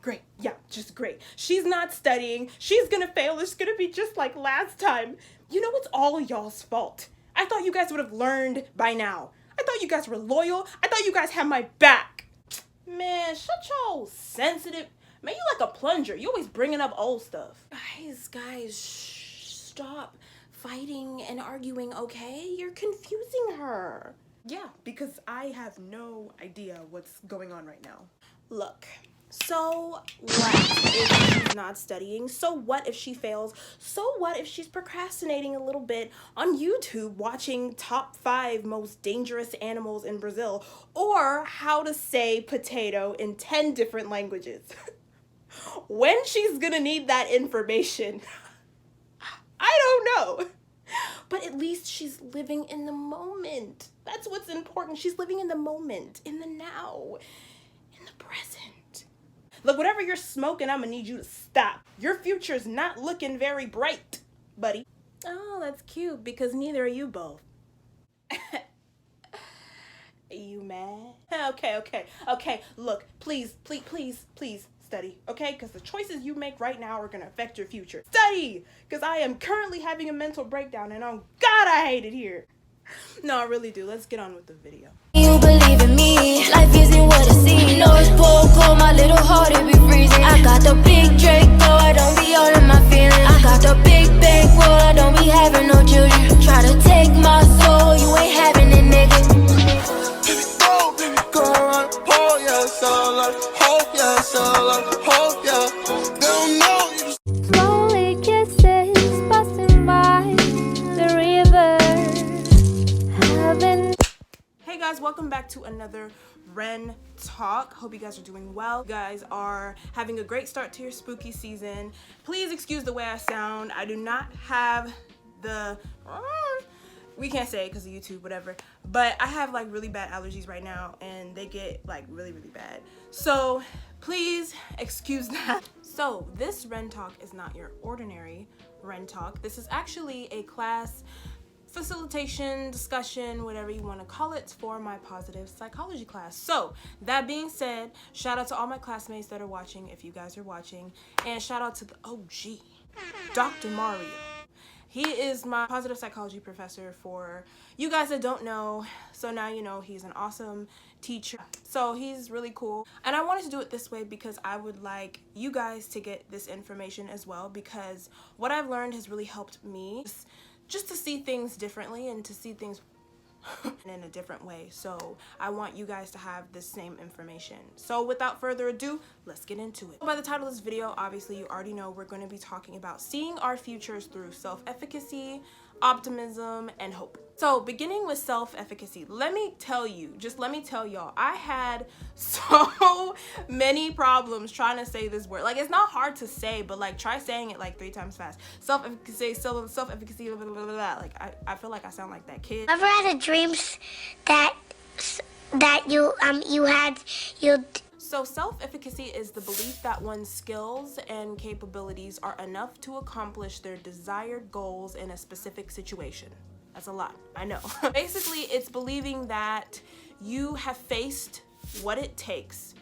Great. Yeah, just great. She's not studying. She's gonna fail. It's gonna be just like last time. You know, it's all y'all's fault. I thought you guys would have learned by now. I thought you guys were loyal. I thought you guys had my back. Man, shut your sensitive... Man, you like a plunger. You always bringing up old stuff. Guys, stop fighting and arguing, okay? You're confusing her. Yeah, because I have no idea what's going on right now. Look, so what if she's not studying? So what if she fails? So what if she's procrastinating a little bit on YouTube watching top 5 most dangerous animals in Brazil, or how to say potato in 10 different languages? When she's gonna need that information, I don't know. But at least she's living in the moment. That's what's important. She's living in the moment, in the now, in the present. Look, whatever you're smoking, I'm gonna need you to stop. Your future's not looking very bright, buddy. Oh, that's cute, because neither are you both. You mad? Okay. Look, please study, okay? Because the choices you make right now are gonna affect your future. Study! Because I am currently having a mental breakdown, and oh God, I hate it here. No, I really do. Let's get on with the video. You believe in me, life isn't what it seems. North Pole cold, my little heart, it be freezing. I got the big Drake, though I don't be all in my feelings. I got the big bankroll, I don't be having no children. Try to take my soul, you ain't having it, nigga. Baby, go around, hold yeah, solo, hope yeah, solo, hope yeah. They don't know you. Slowly kisses passing by the river. Hey guys, welcome back to another REN talk. Hope you guys are doing well. You guys are having a great start to your spooky season. Please excuse the way I sound. I do not have the... we can't say it because of YouTube, whatever. But I have like really bad allergies right now, and they get like really bad. So please excuse that. So this REN talk is not your ordinary REN talk. This is actually a class facilitation, discussion, whatever you want to call it, for my positive psychology class. So that being said, shout out to all my classmates that are watching, if you guys are watching, and shout out to the OG, Dr. Mario. He is my positive psychology professor, for you guys that don't know. So now you know. He's an awesome teacher. So he's really cool. And I wanted to do it this way because I would like you guys to get this information as well, because what I've learned has really helped me just to see things differently and to see things in a different way. So I want you guys to have the same information. So without further ado, let's get into it. By the title of this video, obviously you already know we're going to be talking about seeing our futures through self-efficacy, optimism, and hope. So beginning with self-efficacy, let me tell y'all, I had so many problems trying to say this word. Like, it's not hard to say, but like try saying it like 3 times fast. Self-efficacy, self-efficacy, blah, blah, blah, blah. Like I feel like I sound like that kid. Ever had a dreams that So self-efficacy is the belief that one's skills and capabilities are enough to accomplish their desired goals in a specific situation. That's a lot, I know. Basically, it's believing that you have faced what it takes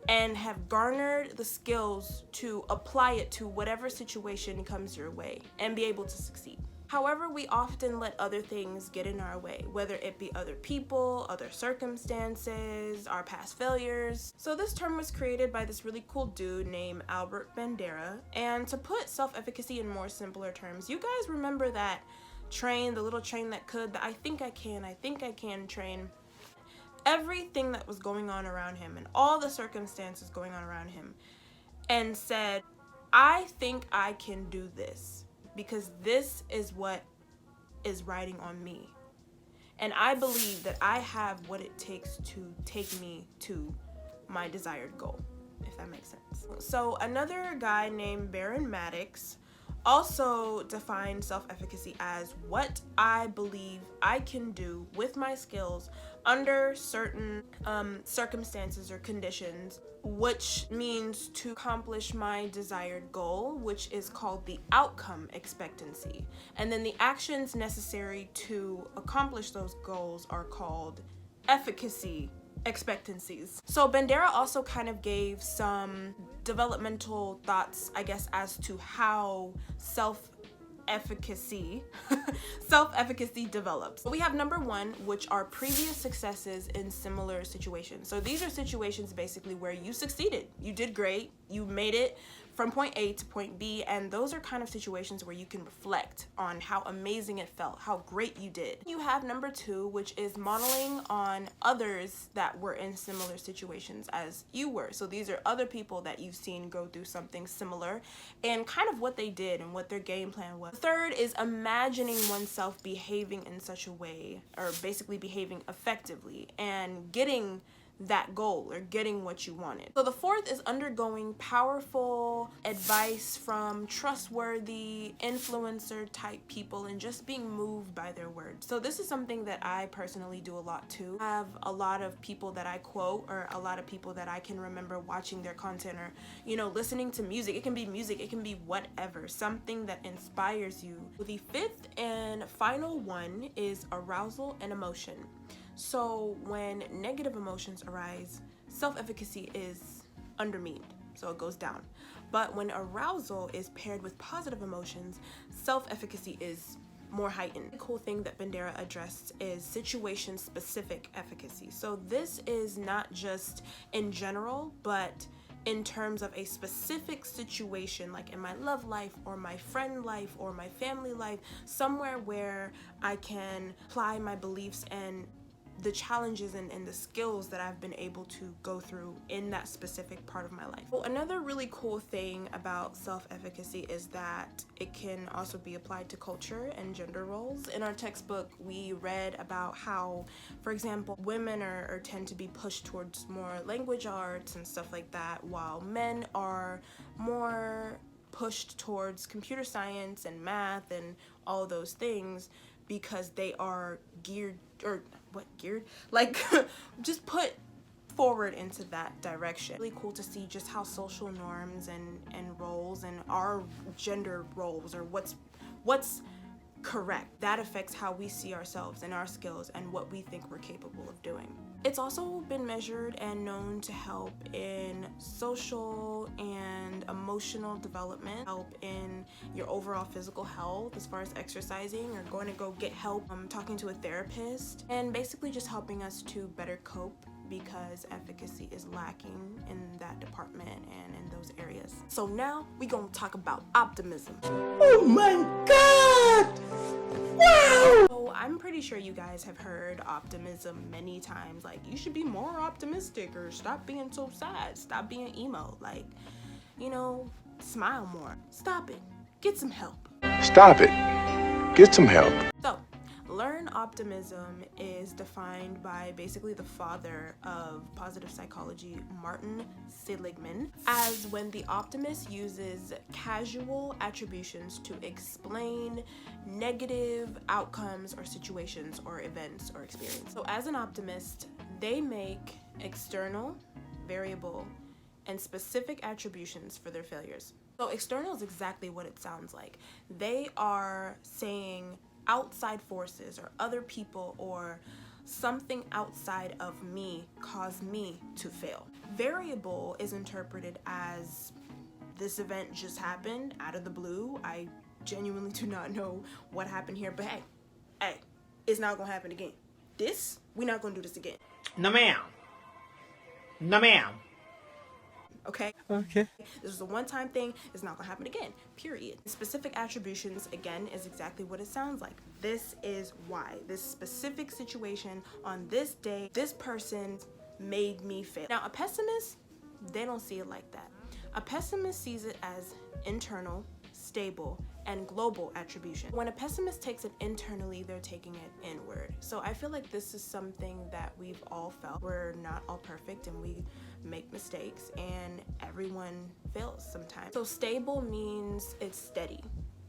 and have garnered the skills to apply it to whatever situation comes your way and be able to succeed. However, we often let other things get in our way, whether it be other people, other circumstances, our past failures. So this term was created by this really cool dude named Albert Bandera. And to put self-efficacy in more simpler terms, you guys remember that train, the little train that could, the I think I can train. Everything that was going on around him and all the circumstances going on around him, and said, I think I can do this, because this is what is riding on me. And I believe that I have what it takes to take me to my desired goal, if that makes sense. So another guy named Baron Maddox also defined self-efficacy as what I believe I can do with my skills under certain circumstances or conditions, which means to accomplish my desired goal, which is called the outcome expectancy. And then the actions necessary to accomplish those goals are called efficacy expectancies. So Bandera also kind of gave some developmental thoughts, I guess, as to how self-efficacy develops. We have number one, which are previous successes in similar situations. So these are situations basically where you succeeded, you did great, you made it from point A to point B, and those are kind of situations where you can reflect on how amazing it felt, how great you did. You have number two, which is modeling on others that were in similar situations as you were. So these are other people that you've seen go through something similar and kind of what they did and what their game plan was. Third is imagining oneself behaving in such a way, or basically behaving effectively and getting that goal or getting what you wanted. So the fourth is undergoing powerful advice from trustworthy influencer type people and just being moved by their words. So this is something that I personally do a lot too. I have a lot of people that I quote, or a lot of people that I can remember watching their content, or, you know, listening to music. It can be music, it can be whatever, something that inspires you. The fifth and final one is arousal and emotion. So when negative emotions arise, self-efficacy is undermined, so it goes down. But when arousal is paired with positive emotions, self-efficacy is more heightened. The cool thing that Bandera addressed is situation-specific efficacy. So this is not just in general, but in terms of a specific situation, like in my love life or my friend life or my family life, somewhere where I can apply my beliefs and the challenges and the skills that I've been able to go through in that specific part of my life. Well, another really cool thing about self-efficacy is that it can also be applied to culture and gender roles. In our textbook, we read about how, for example, women are tend to be pushed towards more language arts and stuff like that, while men are more pushed towards computer science and math and all those things, because they are geared, or geared? Like just put forward into that direction. Really cool to see just how social norms and roles and our gender roles, or what's correct, that affects how we see ourselves and our skills and what we think we're capable of doing. It's also been measured and known to help in social and emotional development, help in your overall physical health as far as exercising or going to go get help, talking to a therapist, and basically just helping us to better cope, because efficacy is lacking in that department and in those areas. So now we gonna talk about optimism. Oh my God! Wow! So I'm pretty sure you guys have heard optimism many times, like you should be more optimistic, or stop being so sad, stop being emo, like, you know, smile more. Stop it, get some help. Stop it. Get some help. So, learn optimism is defined by basically the father of positive psychology, Martin Seligman, as when the optimist uses casual attributions to explain negative outcomes or situations or events or experience. So as an optimist, they make external, variable, and specific attributions for their failures. So external is exactly what it sounds like. They are saying outside forces or other people or something outside of me caused me to fail. Variable is interpreted as this event just happened out of the blue. I genuinely do not know what happened here, but hey, it's not gonna happen again. We're not gonna do this again. No ma'am. No ma'am. Okay? This is a one-time thing. It's not gonna happen again, period. Specific attributions, again, is exactly what it sounds like. This is why. This specific situation on this day, this person made me fail. Now, a pessimist, they don't see it like that. A pessimist sees it as internal, stable, and global attribution. When a pessimist takes it internally, they're taking it inward. So I feel like this is something that we've all felt. We're not all perfect and we make mistakes, and everyone fails sometimes. So stable means it's steady.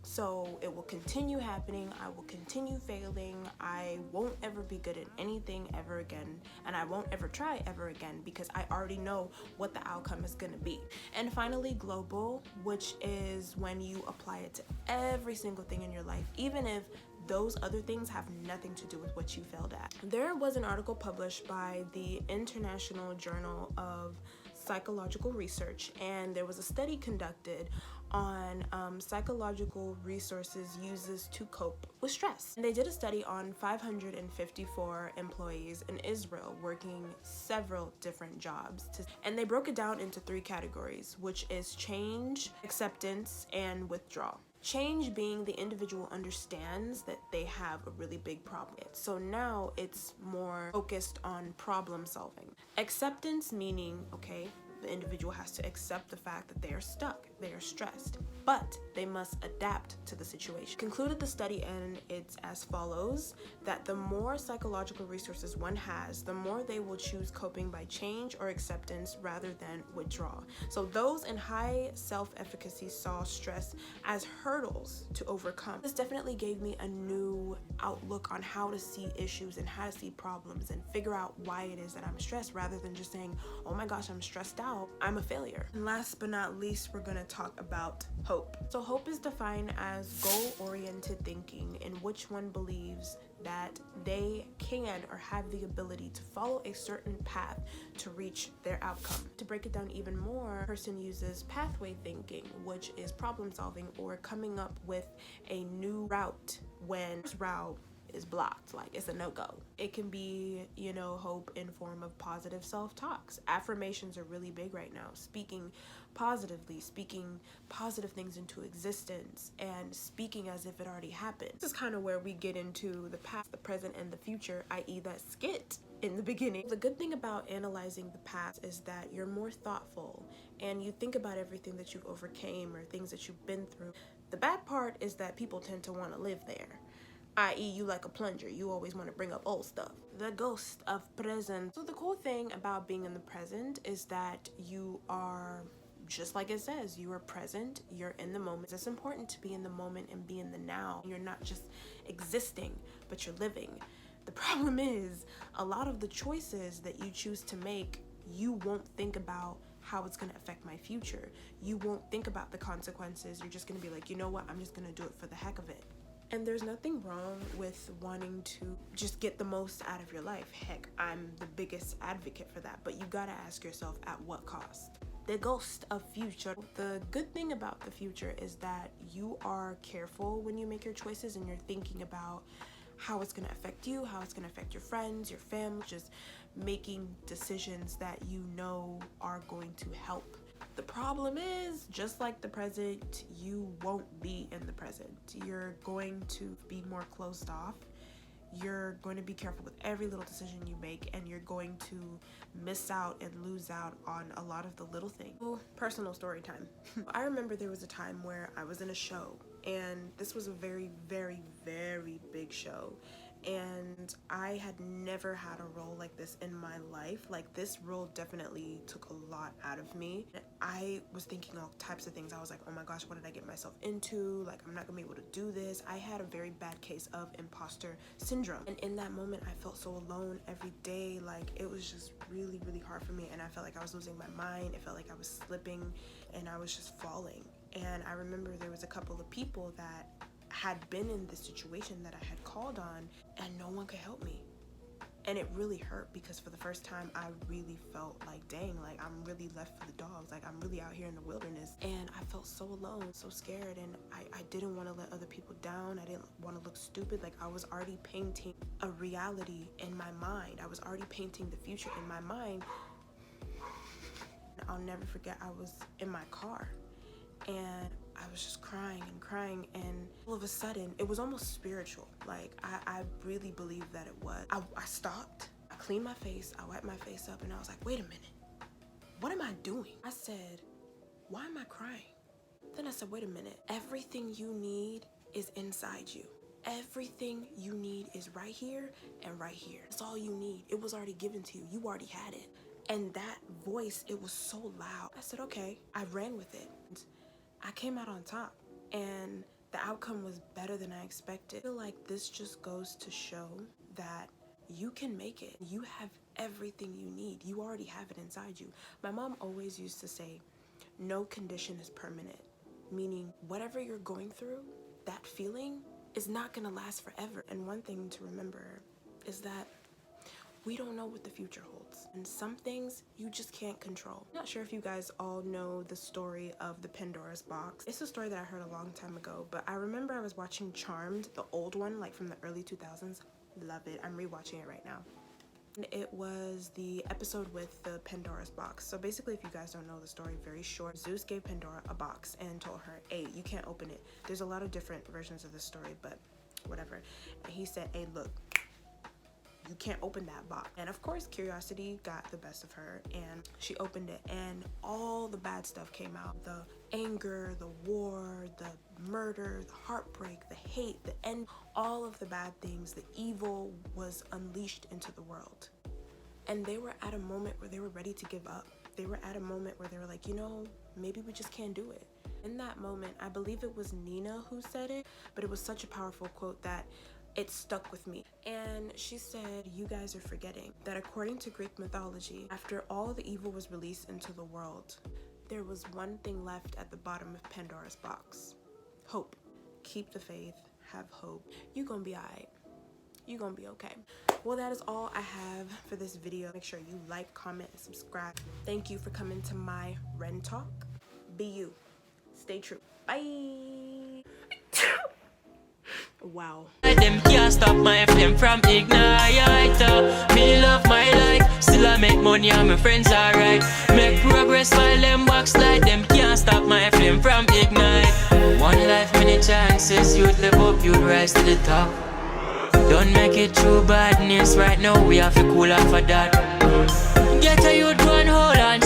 So it will continue happening, I will continue failing, I won't ever be good at anything ever again, and I won't ever try ever again because I already know what the outcome is gonna be. And finally, global, which is when you apply it to every single thing in your life, even if those other things have nothing to do with what you failed at. There was an article published by the International Journal of Psychological Research, and there was a study conducted on psychological resources uses to cope with stress. And they did a study on 554 employees in Israel working several different jobs. And they broke it down into 3 categories, which is change, acceptance, and withdrawal. Change being the individual understands that they have a really big problem. So now it's more focused on problem solving. Acceptance meaning, okay, the individual has to accept the fact that they are stuck, they are stressed, but they must adapt to the situation. Concluded the study, and it's as follows, that the more psychological resources one has, the more they will choose coping by change or acceptance rather than withdrawal. So those in high self-efficacy saw stress as hurdles to overcome. This definitely gave me a new outlook on how to see issues and how to see problems and figure out why it is that I'm stressed, rather than just saying, oh my gosh, I'm stressed out, I'm a failure. And last but not least, we're gonna talk about hope. So hope is defined as goal-oriented thinking, in which one believes that they can or have the ability to follow a certain path to reach their outcome. To break it down even more, a person uses pathway thinking, which is problem solving or coming up with a new route when this route is blocked, like it's a no-go. It can be, you know, hope in form of positive self-talks. Affirmations are really big right now. Speaking positively, speaking positive things into existence, and speaking as if it already happened. This is kind of where we get into the past, the present, and the future, i.e. that skit in the beginning. The good thing about analyzing the past is that you're more thoughtful and you think about everything that you've overcame or things that you've been through. The bad part is that people tend to want to live there. I.e. you like a plunger, you always want to bring up old stuff. The ghost of present. So the cool thing about being in the present is that you are, just like it says, you are present, you're in the moment. It's important to be in the moment and be in the now. You're not just existing, but you're living. The problem is, a lot of the choices that you choose to make, you won't think about how it's going to affect my future. You won't think about the consequences. You're just going to be like, you know what, I'm just going to do it for the heck of it. And there's nothing wrong with wanting to just get the most out of your life. Heck, I'm the biggest advocate for that. But you gotta ask yourself, at what cost? The ghost of future. The good thing about the future is that you are careful when you make your choices, and you're thinking about how it's gonna affect you, how it's gonna affect your friends, your family, just making decisions that you know are going to help. The problem is, just like the present, you won't be in the present. You're going to be more closed off. You're going to be careful with every little decision you make, and you're going to miss out and lose out on a lot of the little things. Personal story time. I remember there was a time where I was in a show, and this was a very, very, very big show. And I had never had a role like this in my life. Like, this role definitely took a lot out of me. I was thinking all types of things. I was like, oh my gosh, what did I get myself into? Like, I'm not gonna be able to do this. I had a very bad case of imposter syndrome. And in that moment, I felt so alone every day. Like, it was just really, really hard for me. And I felt like I was losing my mind. It felt like I was slipping and I was just falling. And I remember there was a couple of people that had been in this situation that I had called on, and no one could help me. And it really hurt, because for the first time I really felt like, dang, like I'm really left for the dogs. Like, I'm really out here in the wilderness, and I felt so alone, so scared, and I didn't want to let other people down. I didn't want to look stupid. Like, I was already painting a reality in my mind. I was already painting the future in my mind. I'll never forget, I was in my car and I was just crying and crying, and all of a sudden, it was almost spiritual. Like, I really believe that it was. I stopped, I cleaned my face, I wiped my face up, and I was like, wait a minute, what am I doing? I said, why am I crying? Then I said, wait a minute, everything you need is inside you. Everything you need is right here and right here. That's all you need. It was already given to you. You already had it. And that voice, it was so loud. I said, okay, I ran with it. I came out on top, and the outcome was better than I expected. I feel like this just goes to show that you can make it. You have everything you need. You already have it inside you. My mom always used to say, no condition is permanent, meaning whatever you're going through, that feeling is not gonna last forever. And one thing to remember is that we don't know what the future holds. And some things you just can't control. I'm not sure if you guys all know the story of the Pandora's box. It's a story that I heard a long time ago, but I remember I was watching Charmed, the old one, like from the early 2000s. Love it. I'm rewatching it right now. And it was the episode with the Pandora's box. So basically, if you guys don't know the story, very short, Zeus gave Pandora a box and told her, hey, you can't open it. There's a lot of different versions of the story, but whatever. And he said, hey, look, you can't open that box. And of course, curiosity got the best of her, and she opened it, and all the bad stuff came out. The anger, the war, the murder, the heartbreak, the hate, the end, all of the bad things, the evil was unleashed into the world. And they were at a moment where they were ready to give up. They were at a moment where they were like, you know, maybe we just can't do it. In that moment, I believe it was Nina who said it, but it was such a powerful quote that it stuck with me. And she said, you guys are forgetting that according to Greek mythology, after all the evil was released into the world, there was one thing left at the bottom of Pandora's box. Hope. Keep the faith. Have hope. You gonna be alright. You gonna be okay. Well, that is all I have for this video. Make sure you like, comment, and subscribe. Thank you for coming to my Ren Talk. Be you. Stay true. Bye. Wow. Them can't stop my flame from ignite. Me love my life, still I make money and my friends alright. Make progress while them backslide. Them can't stop my flame from ignite. One life, many chances. You'd live up, you'd rise to the top. Don't make it through badness. Right now we have to cool off of that. Get a youth one hold on.